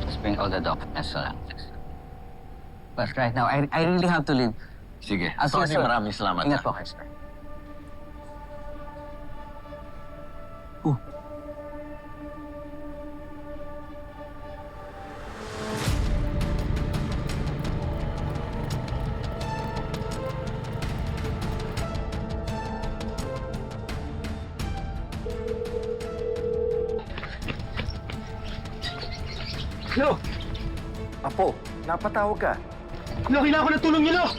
Just bring all the documents na lang. But right now, I really have to leave. Sige. Sorry, Tony, maraming salamat. Ingat po kayo, sir. Lo! Apo, napatawag ka. Lo, kailangan ko ng tulong niyo, Lo!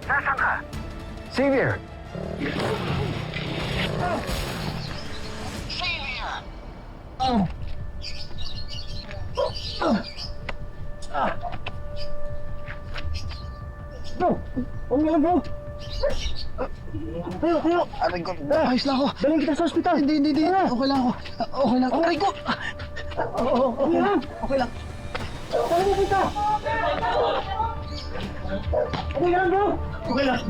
Nasaan ka? Xavier! Bro! Huwag nga lang, bro! Tayo! Aray ko. Ayos lang ako. Dalhin kita sa ospital. Hindi. Okay lang ako. Okay lang. Aray ko! Okay lang. Okay lang. Dalhin kita! Okay lang, bro! Okay lang.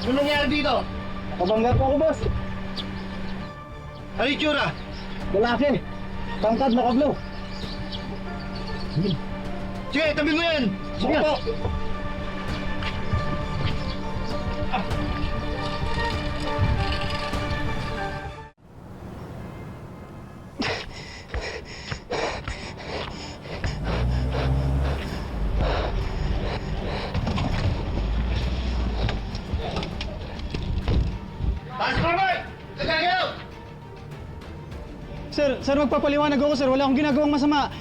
Ano nangyari dito? Nakabangga po ako, boss. Ano yung tsura? Lalaki. Tangkad, nakablo. Sige, tabi mo yan. Sige po. Sir, magpapaliwanag ako, sir. Wala akong ginagawang masama.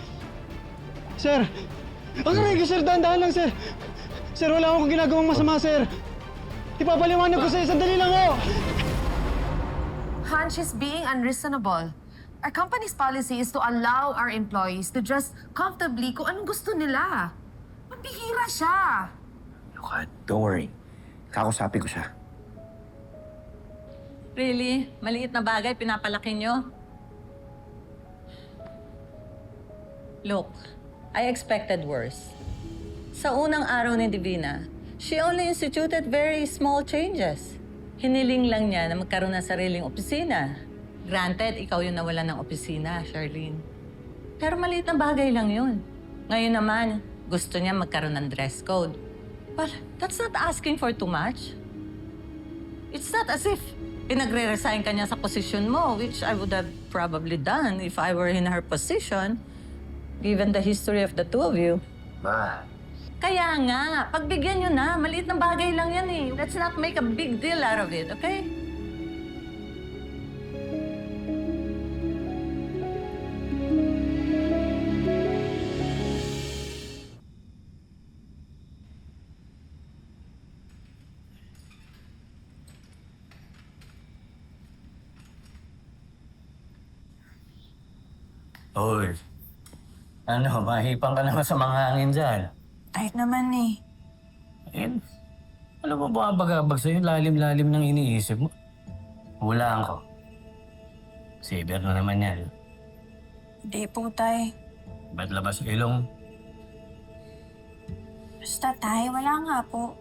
Sir! Ang aray ko, sir. Dahan-dahan lang, sir. Sir, wala akong ginagawang masama, sir. Ipapaliwanag ko sa'yo. Sandali lang, oh! Han, she's being unreasonable. Our company's policy is to allow our employees to dress comfortably kung anong gusto nila. Mabihira siya. Look, don't worry. Kakusapin ko siya. Really? Maliit na bagay, pinapalaki nyo? Look, I expected worse. Sa unang araw ni Divina, she only instituted very small changes. Hiniling lang niya na magkaroon ng sariling opisina. Granted, ikaw yung nawalan ng opisina, Charlene. Pero maliit na bagay lang yun. Ngayon naman, gusto niya magkaroon ng dress code. Well, that's not asking for too much. It's not as if pinagre-resign ka niya sa posisyon mo, which I would have probably done if I were in her position, given the history of the two of you. Ma, Kaya nga, pagbigyan nyo na. Maliit na bagay lang yan eh. Let's not make a big deal out of it, okay? Uy. Ano, mahipang ka naman sa mga hangin dyan. Kahit naman eh. Eh, ano ba bumabagabag sa'yo? Lalim-lalim ng iniisip mo. Hulaan ko. Saber na naman yan. Hindi po, tay. Ba't labas ilong? Basta, tay. Wala nga po.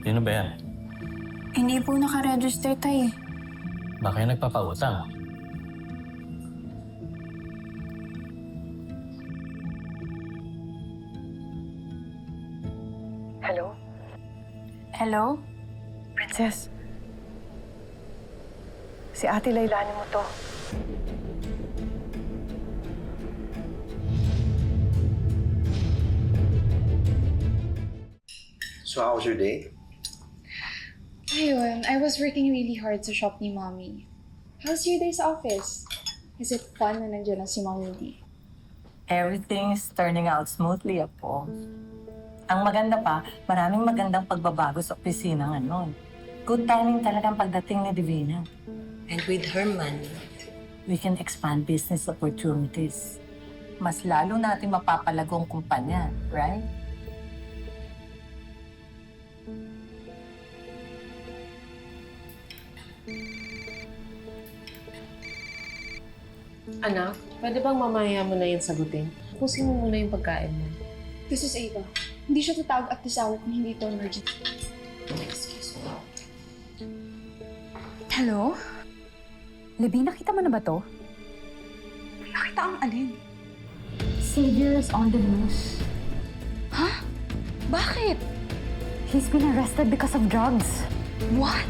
Sino ba yan? Hindi po nakaregister, tay. Baka yung nagpapautang. Hello? Hello? Princess. Si Ate Lailani mo to. So how was your day? Ayun, I was working really hard sa shop ni Mommy. How's your day sa office? Is it fun na nandiyan na si Mommy D? Everything is turning out smoothly, Apo. Ang maganda pa, maraming magandang pagbabago sa opisina ngayon. Good timing talagang pagdating ni Divina. And with her money, we can expand business opportunities. Mas lalo natin mapapalago ang kumpanya, right? Anak, pwede bang mamaya mo na yan sagutin? Pusin mo muna yung pagkain mo. This is Ava. Hindi siya tatawag at this hour kung hindi ito emergency. Excuse me. Hello? Libby, nakita mo na ba to? Nakita ang alin? Xavier is on the news. Ha? Bakit? He's been arrested because of drugs. What?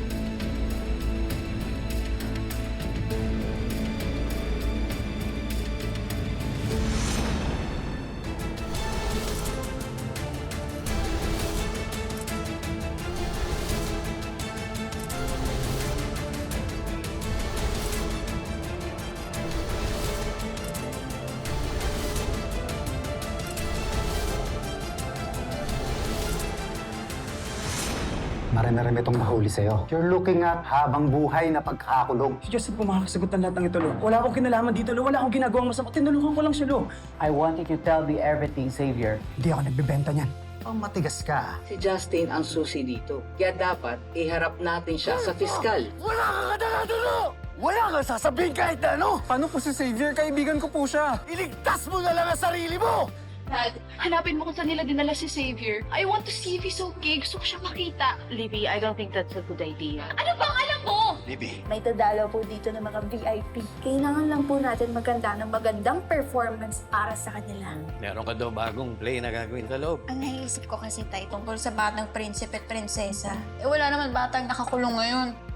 Marami-rami itong mahuli sa'yo. You're looking at habang buhay na pagkakakulong. Si Joseph po makakasagot ng lahat ng ito, Lo. Wala akong kinalaman dito, Lo. Wala akong ginagawang masama. Tinulungan ko lang siya, Lo. I wanted you to tell me everything, Xavier. Hindi ako nagbebenta niyan. Pang matigas ka. Si Justin ang susi dito. Kaya dapat iharap natin siya sa fiskal. Wala kang kadala-dalo! Wala kang sasabihin kahit na ano! Paano po si Xavier? Kaibigan ko po siya. Iligtas mo na lang ang sarili mo! Dad, hanapin mo kung saan nila dinala si Xavier. I want to see if he's okay. Gusto ko siya makita. Libby, I don't think that's a good idea. Ano bang alam mo? Libby, May dadalaw po dito ng mga VIP. Kailangan lang po natin maganda ng magandang performance para sa kanila. Meron ka daw bagong play na gagawin sa loob. Ang naisip ko kasi tayo tungkol sa batang prinsipe at prinsesa. Wala naman batang nakakulong ngayon.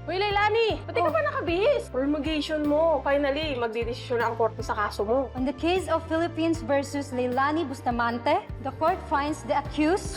Uy, Leilani! Pati ka pa nakabihis? Promulgation mo. Finally, magdidesisyon na ang korte sa kaso mo. On the case of Philippines versus Leilani Bustamante, the court finds the accused